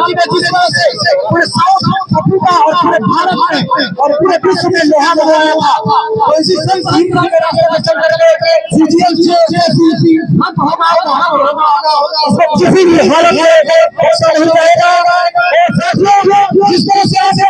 राज्य में जिस तरह से पूरे साउथ अफ्रीका और पूरे भारत में और पूरे विश्व में लोहा लगाया था, तो इसी संगीत के रास्ते में चल करके सीजीएल जैसी मत होगा किसी भी हालत में ऐसा नहीं रहेगा। जिस तरह से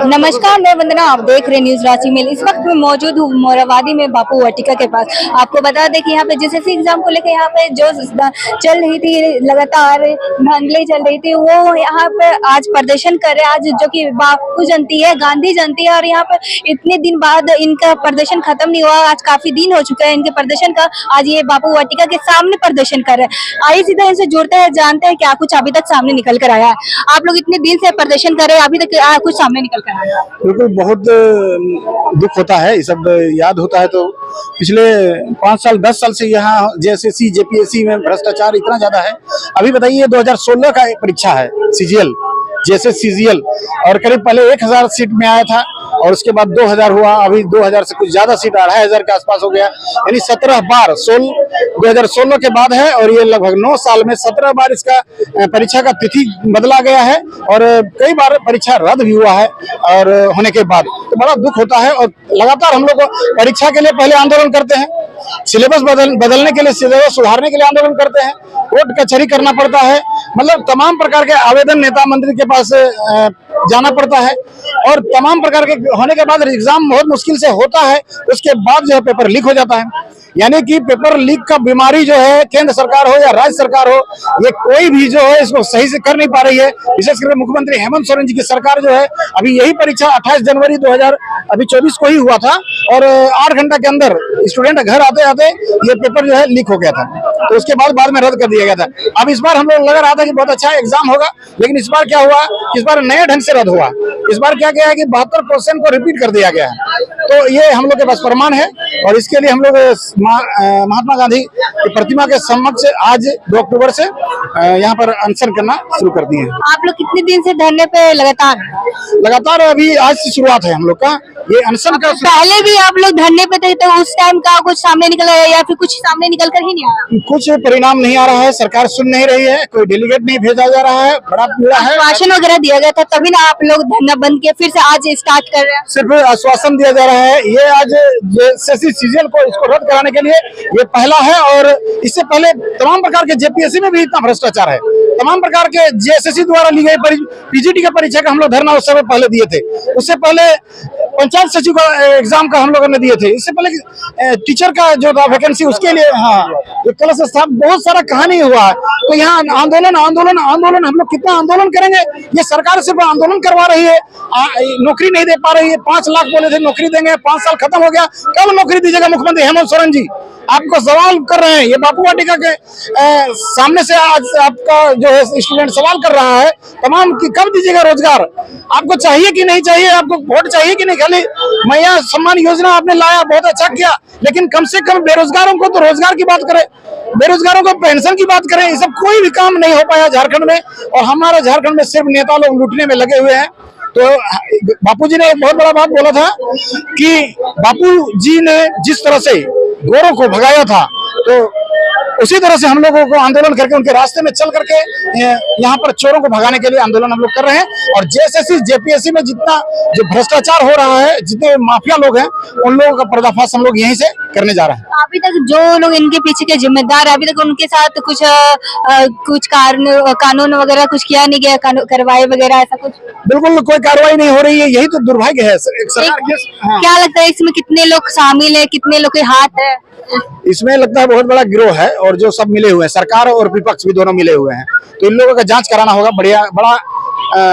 नमस्कार, मैं वंदना, आप देख रहे हैं न्यूज रांची मेल। इस वक्त मैं मौजूद हूँ मोराबादी में बापू वाटिका के पास। आपको बता दें कि यहाँ पे जेएसएससी एग्जाम को लेकर यहाँ पे जो चल रही थी, लगातार धांधली चल रही थी, वो यहाँ पे आज प्रदर्शन कर रहे हैं। आज जो कि बापू जयंती है, गांधी जयंती है, और यहाँ पे इतने दिन बाद इनका प्रदर्शन खत्म नहीं हुआ। आज काफी दिन हो चुका है इनके प्रदर्शन का। आज ये बापू वाटिका के सामने प्रदर्शन कर रहे हैं। आइए सीधा इनसे जुड़ते हैं, जानते हैं क्या कुछ अभी तक सामने निकल कर आया है। आप लोग इतने दिन से प्रदर्शन कर रहे हैं, अभी तक कुछ सामने निकल कर आया? बिल्कुल, बहुत दुख होता है, ये सब याद होता है। तो पिछले 5 साल 10 साल से यहाँ जेएसएससी जेपीएससी में भ्रष्टाचार इतना ज्यादा है। अभी बताइए 2016 का परीक्षा है सीजीएल, जेएसएस सीजीएल, और करीब पहले 1000 सीट में आया था और उसके बाद 2000 हुआ, अभी 2000 से कुछ ज्यादा सीट 2500 के आसपास हो गया। यानी 17 बार 2016 के बाद है, और ये लगभग 9 साल में 17 बार इसका परीक्षा का तिथि बदला गया है, और कई बार परीक्षा रद्द भी हुआ है और होने के बाद तो बड़ा दुख होता है। और लगातार हम लोग परीक्षा के लिए पहले आंदोलन करते हैं, सिलेबस बदलने के लिए, सिलेबस सुधारने के लिए आंदोलन करते हैं, कोर्ट कचहरी करना पड़ता है, मतलब तमाम प्रकार के आवेदन नेता मंत्री के पास जाना पड़ता है, और तमाम प्रकार के होने के बाद एग्जाम बहुत मुश्किल से होता है। उसके बाद जो है पेपर लीक हो जाता है। यानी कि पेपर लीक का बीमारी जो है, केंद्र सरकार हो या राज्य सरकार हो, ये कोई भी जो है इसको सही से कर नहीं पा रही है। विशेषकर मुख्यमंत्री हेमंत सोरेन जी की सरकार जो है, अभी यही परीक्षा 28 जनवरी 2024 को ही हुआ था, और 8 घंटा के अंदर स्टूडेंट घर आते आते ये पेपर जो है लीक हो गया था। तो उसके बाद में रद्द कर दिया गया था। अब इस बार हम लोग लग रहा था कि बहुत अच्छा एग्जाम होगा, लेकिन इस बार क्या हुआ, इस बार नए ढंग से रद्द हुआ। इस बार क्या किया है कि 72 क्वेश्चन को रिपीट कर दिया गया है। तो ये हम लोग के पास प्रमाण है, और इसके लिए हम लोग महात्मा गांधी की प्रतिमा के समक्ष आज 2 अक्टूबर से यहाँ पर अनशन करना शुरू कर दिए हैं। आप लोग कितने दिन से धरने पे लगातार? अभी आज से शुरुआत है हम लोग का ये अनशन का। पहले भी आप लोग धरने पे थे, तो उस टाइम का कुछ सामने निकल आया या फिर कुछ सामने निकल कर ही नहीं आया? कुछ परिणाम नहीं आ रहा है, सरकार सुन नहीं रही है, कोई डेलीगेट नहीं भेजा जा रहा है, बड़ा पीड़ा है। आश्वासन वगैरह दिया गया था, तभी ना आप लोग धरना बंद किया, फिर से आज स्टार्ट कर रहे हैं? सिर्फ आश्वासन दिया जा रहा है। ये आज जेएसएससी सीजीएल को इसको रद्द कराने के लिए ये पहला है, और इससे पहले तमाम प्रकार के जेपीएससी में भी इतना भ्रष्टाचार है। तमाम प्रकार के जेएसएससी द्वारा ली गई पीजीटी का परीक्षा का हम लोग धरना उस समय पहले दिए थे। उससे पहले पंचायत सचिव का एग्जाम का हम लोगों ने दिए थे। इससे पहले टीचर का जो था वैकेंसी, उसके लिए जो कलश स्थाप, बहुत सारा कहानी हुआ है। तो यहाँ आंदोलन हम लोग कितना आंदोलन करेंगे? ये सरकार सिर्फ आंदोलन करवा रही है, नौकरी नहीं दे पा रही है। 5 लाख बोले थे नौकरी देंगे, 5 साल खत्म हो गया, कब नौकरी दीजिएगा मुख्यमंत्री हेमंत सोरेन जी? आपको सवाल कर रहे हैं, ये बापू वाटिका के सामने से आज आपका जो है स्टूडेंट सवाल कर रहा है तमाम कि कब दीजिएगा रोजगार? आपको चाहिए कि नहीं चाहिए? आपको वोट चाहिए कि नहीं? खाली मैया सम्मान योजना आपने लाया, बहुत अच्छा किया, लेकिन कम से कम बेरोजगारों को तो रोजगार की बात करें, बेरोजगारों को पेंशन की बात करें। ये सब कोई भी काम नहीं हो पाया झारखंड में, और हमारा झारखंड में सिर्फ नेता लोग लूटने में लगे हुए हैं। तो बापूजी ने एक बहुत बड़ा बात बोला था कि बापूजी ने जिस तरह से गोरों को भगाया था, तो उसी तरह से हम लोगों को आंदोलन करके उनके रास्ते में चल करके यहाँ पर चोरों को भगाने के लिए आंदोलन हम लोग कर रहे हैं। और जेएसएससी जेपीएससी में जितना जो भ्रष्टाचार हो रहा है, जितने माफिया लोग हैं, उन लोगों का पर्दाफाश हम लोग यहीं से करने जा रहे हैं। अभी तक जो लोग इनके पीछे के जिम्मेदार है, अभी तक उनके साथ कुछ कानून वगैरह कुछ किया नहीं गया, कार्रवाई वगैरह ऐसा कुछ? बिल्कुल कोई कार्रवाई नहीं हो रही है, यही तो दुर्भाग्य है सरकार। क्या लगता है इसमें कितने लोग शामिल है, कितने लोग के हाथ है? इसमें लगता है बहुत बड़ा गिरोह है, और जो सब मिले हुए हैं, सरकार और विपक्ष भी दोनों मिले हुए हैं। तो इन लोगों का जांच कराना होगा। बड़ा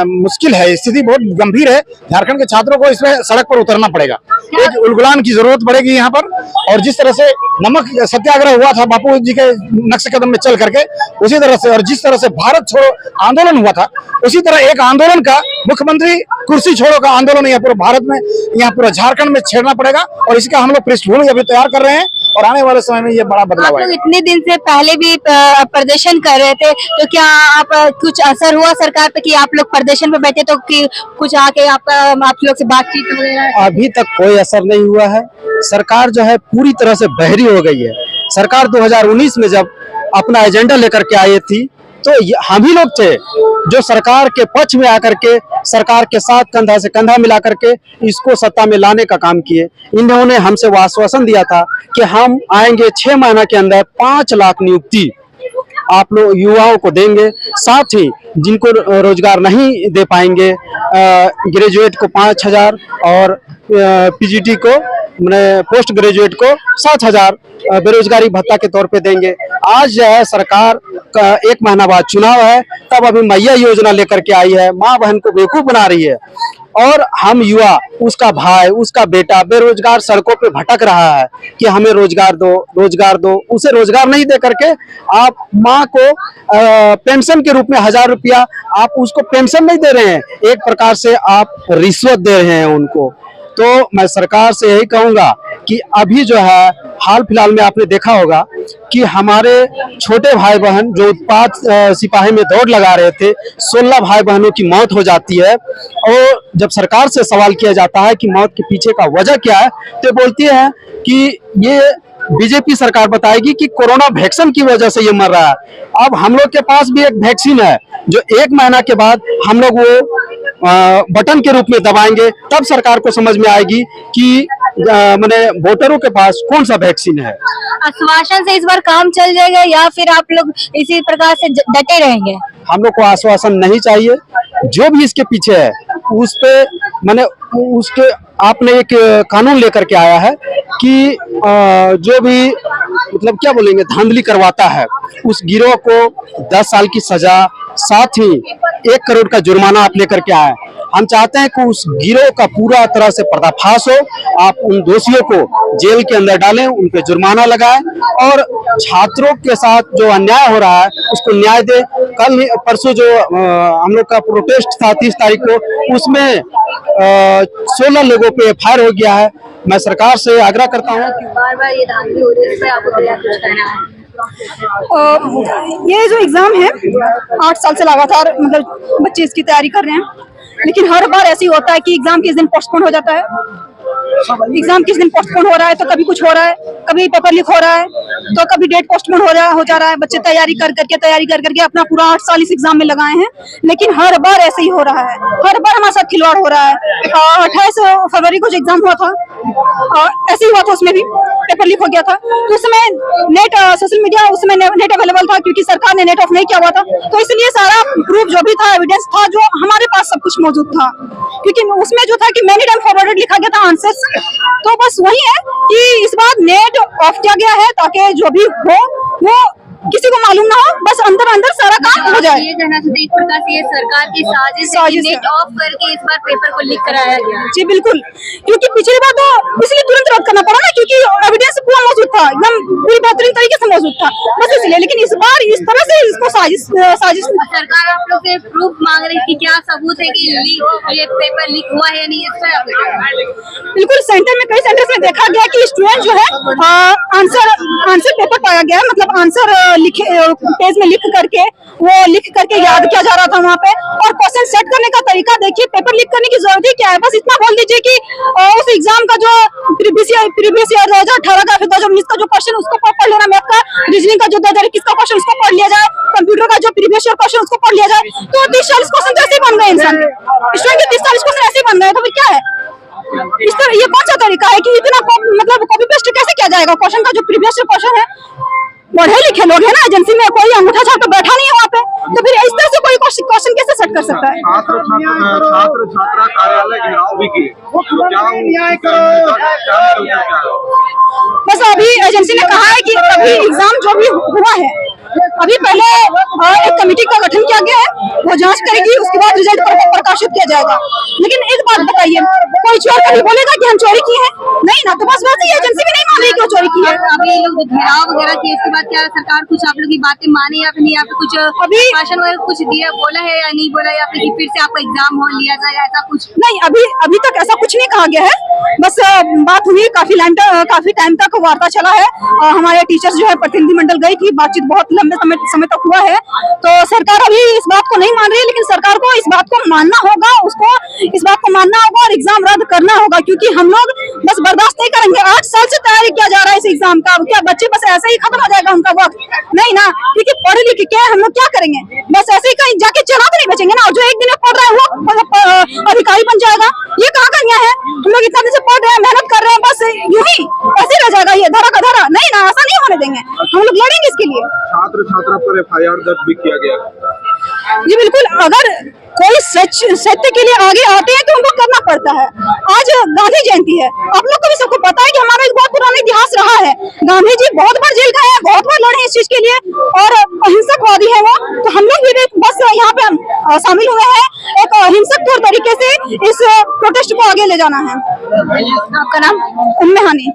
मुश्किल है, स्थिति बहुत गंभीर है। झारखंड के छात्रों को इसमें सड़क पर उतरना पड़ेगा, एक उलगुलान की जरूरत पड़ेगी यहाँ पर। और जिस तरह से नमक सत्याग्रह हुआ था बापू जी के नक्शे कदम में चल करके, उसी तरह से, और जिस तरह से भारत छोड़ो आंदोलन हुआ था, उसी तरह एक आंदोलन का, मुख्यमंत्री कुर्सी छोड़ो का आंदोलन यहाँ पूरे भारत में, यहाँ पूरा झारखंड में छेड़ना पड़ेगा। और इसका हम लोग पृष्ठभूमि अभी तैयार कर रहे हैं, और आने वाले समय में ये बड़ा बदलाव आएगा। इतने दिन से पहले भी प्रदर्शन कर रहे थे, तो क्या आप कुछ असर हुआ सरकार पे कि आप लोग प्रदर्शन पे बैठे, तो कि कुछ आके आप लोग से बातचीत वगैरह? अभी तक कोई असर नहीं हुआ है। सरकार जो है पूरी तरह से बहरी हो गई है। सरकार 2019 में जब अपना एजेंडा लेकर के आई थी, तो हम ही लोग थे जो सरकार के पक्ष में आकर के सरकार के साथ कंधा से कंधा मिला करके इसको सत्ता में लाने का काम किए। इन्होंने हमसे वो आश्वासन दिया था कि हम आएंगे 6 महीना के अंदर 5 लाख नियुक्ति आप लोग युवाओं को देंगे, साथ ही जिनको रोजगार नहीं दे पाएंगे ग्रेजुएट को 5,000 और पीजीटी को पोस्ट ग्रेजुएट को 7,000 बेरोजगारी भत्ता के तौर पे देंगे। आज जो है सरकार का 1 महीना बाद चुनाव है, तब अभी मैया योजना लेकर के आई है, माँ बहन को बेवकूफ बना रही है और हम युवा, उसका भाई, उसका बेटा बेरोजगार सड़कों पे भटक रहा है कि हमें रोजगार दो। उसे रोजगार नहीं दे करके आप माँ को पेंशन के रूप में 1,000 रुपया आप उसको पेंशन नहीं दे रहे हैं, एक प्रकार से आप रिश्वत दे रहे हैं उनको। तो मैं सरकार से यही कहूंगा कि अभी जो है हाल फिलहाल में आपने देखा होगा कि हमारे छोटे भाई बहन जो उत्पाद सिपाही में दौड़ लगा रहे थे, 16 भाई बहनों की मौत हो जाती है और जब सरकार से सवाल किया जाता है कि मौत के पीछे का वजह क्या है, तो बोलती है कि ये बीजेपी सरकार बताएगी कि कोरोना वैक्सीन की वजह से ये मर रहा है। अब हम लोग के पास भी एक वैक्सीन है जो 1 महीना के बाद हम लोग वो बटन के रूप में दबाएंगे, तब सरकार को समझ में आएगी कि माने वोटरों के पास कौन सा वैक्सीन है। आश्वासन से इस बार काम चल जाएगा या फिर आप लोग इसी प्रकार से डटे रहेंगे? हम लोग को आश्वासन नहीं चाहिए, जो भी इसके पीछे है उस पे माने उसके आपने एक कानून लेकर के आया है कि जो भी मतलब क्या बोलेंगे धांधली करवाता है उस गिरोह को 10 साल की सजा, साथ ही 1 करोड़ का जुर्माना आप लेकर के आए। हम चाहते हैं कि उस गिरोह का पूरा तरह से पर्दाफाश हो, आप उन दोषियों को जेल के अंदर डालें, उन पे जुर्माना लगाएं और छात्रों के साथ जो अन्याय हो रहा है उसको न्याय दे। कल परसों जो हम लोग का प्रोटेस्ट था 30 तारीख को, उसमें 16 लोगों पे FIR हो गया है। मैं सरकार से आग्रह करता हूँ कि बार-बार ये धांधली हो रही है, इस पे आपको क्या कुछ कहना है? ये जो एग्जाम है 8 साल से लगातार मतलब बच्चे इसकी तैयारी कर रहे हैं, लेकिन हर बार ऐसे ही होता है कि एग्जाम किस दिन पोस्टपोन हो जाता है। एग्जाम किस दिन पोस्टपोन हो रहा है तो कभी कुछ हो रहा है, कभी पेपर लीक हो रहा है, तो कभी डेट पोस्टपोन हो जा रहा है। बच्चे तैयारी कर करके अपना पूरा 8 साल इस एग्जाम में लगाए हैं, लेकिन हर बार ऐसे ही हो रहा है। हर बार हमारे साथ खिलवाड़ हो रहा है। 28 फरवरी को जो एग्जाम हुआ था ऐसे ही हुआ था, उसमें भी पेपर लीक हो गया था। तो उसमें नेट सोशल मीडिया उसमें नेट अवेलेबल था क्योंकि सरकार ने नेट ऑफ नहीं किया हुआ था, तो इसलिए सारा प्रूफ जो भी था, एविडेंस था, जो हमारे पास सब कुछ मौजूद था। क्योंकि उसमें जो था कि मैनी टाइम फॉरवर्डेड लिखा गया था आंसर्स, तो बस वही है कि इस बार नेट ऑफ किया गया है ताकि जो भी हो वो किसी को मालूम ना हो, बस अंदर अंदर सारा काम हो जाए। ये कहना चाहते एक प्रकार से ये सरकार की साजिश है कि नेट ऑफ करके इस बार पेपर को लीक कराया गया। जी बिल्कुल, क्योंकि पिछली बार तो इसलिए तुरंत रद्द करना पड़ा ना, क्योंकि एविडेंस पूरा मौजूद था, एकदम पूरी बेहतरीन तरीके से मौजूद था, बस इसलिए। लेकिन इस बार इस तरह से इसको साजिश सरकार आप लोग से प्रूफ मांग रही थी, क्या सबूत है कि ये पेपर लीक हुआ है या नहीं? इस पर बिल्कुल सेंटर में कई सेंटर में देखा गया कि स्टूडेंट जो है आंसर पेपर पाया गया, मतलब आंसर लिखे पेज में लिख करके याद किया जा रहा था वहाँ पे। और क्वेश्चन सेट करने का तरीका देखिए, पेपर लीक करने की जरूरत ही क्या है? बस इतना बोल दीजिए कि उस एग्जाम का जो प्रीवियस ईयर 2018 का 2019 का जो क्वेश्चन उसको पढ़ लेना, मैथ का रीजनिंग का जो 2021 का क्वेश्चन उसको पढ़ लिया जाए, कंप्यूटर का जो प्रीवियस ईयर क्वेश्चन उसको पढ़ लिया जाए, तो 30-40 क्वेश्चन ऐसे बन गए। इंसान स्टूडेंट के 30-40 क्वेश्चन ऐसे बन गए, तो फिर क्या है? इस तरह ये कौन सा तरीका है कि इतना मतलब कॉपी पेस्ट कैसे किया जाएगा? क्वेश्चन का जो प्रीवियस क्वेश्चन है, पढ़े लिखे लोग है ना, एजेंसी में कोई अंगूठा छाप तो बैठा नहीं है वहाँ पे, तो फिर इस तरह से कोई क्वेश्चन कैसे सेट कर सकता है? छात्र छात्रा कार्यालय घेराव भी किए, बस अभी एजेंसी ने कहा है कि अभी एग्जाम जो भी हुआ है, अभी पहले एक कमेटी का गठन किया गया है, वो जांच करेगी, उसके बाद रिजल्ट प्रकाशित किया जाएगा। लेकिन एक बात बताइए, कोई चोर कभी बोलेगा कि हम चोरी की है? नहीं ना, तो बस वैसे ही एजेंसी भी नहीं मान रही कि वो चोरी की है। अभी लोग घेराव वगैरह किए, इसके बाद क्या सरकार कुछ आप लोग की बातें माने या फिर नहीं, या फिर कुछ अभी भाषण वगैरह कुछ दिया, बोला है या नहीं बोला, या फिर से आपका एग्जाम हो लिया जाएगा, ऐसा कुछ? नहीं, अभी तक ऐसा कुछ नहीं कहा गया है। बस बात हुई, काफी टाइम तक वार्ता चला है। हमारे टीचर्स जो है प्रतिनिधिमंडल गई थी, बातचीत बहुत लंबे समय तक हुआ है। तो सरकार अभी इस बात को नहीं मान रही है, लेकिन सरकार को इस बात को मानना होगा, उसको इस बात को मानना होगा और एग्जाम रद्द करना होगा, क्योंकि हम लोग बस बर्दाश्त नहीं करेंगे। 8 साल से तैयारी किया जा रहा है इस एग्जाम का, क्या बच्चे बस ऐसे ही खत्म हो जाएगा उनका वक्त? नहीं ना, क्योंकि पढ़े लिखे के हम लोग क्या करेंगे? बस ऐसे ही कहीं जाके चला तो नहीं बचेंगे ना। जो एक दिन में पढ़ रहा है वो मतलब अधिकारी बन जाएगा, ये कहाँ का न्याय है? हम लोग इतना दिन से पढ़ रहे हैं, मेहनत कर रहे हैं, बस यूं ही ऐसे रह जाएगा ये धरा का धरा? नहीं ना, ऐसा नहीं होने देंगे, हम लोग लड़ेंगे इसके लिए। छात्र छात्रा पर FIR दर्ज भी किया गया। जी बिल्कुल, अगर कोई सत्य के लिए आगे आते हैं तो उनको करना पड़ता है। आज गांधी जयंती है, आप लोग को भी सबको पता है कि हमारा एक बहुत पुराना इतिहास रहा है। गांधी जी बहुत बार जेल गए हैं, बहुत बार लड़े इस चीज के लिए और अहिंसकवादी है वो। तो हम लोग भी बस यहाँ पे शामिल हुए हैं एक अहिंसक तौर तरीके से इस प्रोटेस्ट को आगे ले जाना है। आपका नाम? उम्मे हानी।